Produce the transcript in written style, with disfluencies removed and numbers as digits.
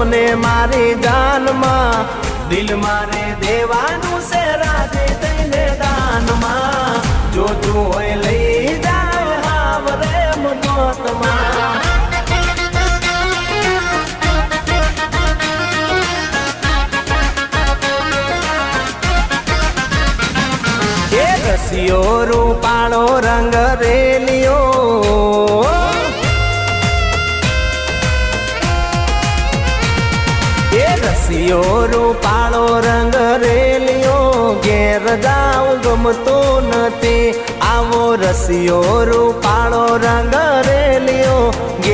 તમને મારી જાનમાં દિલ મારે દેવાનું છે રાજી થઈને દાનમાં જોતું હોય લઈ જાય હાવરે મનોતમાં રસિયો રૂપાળો રંગ રેલિયો એ રસિયો રૂપાળો રંગ રેલિયો ઘેર જાવ ગમતો નથી આવો રસિયો રૂપાળો રંગ રેલિયો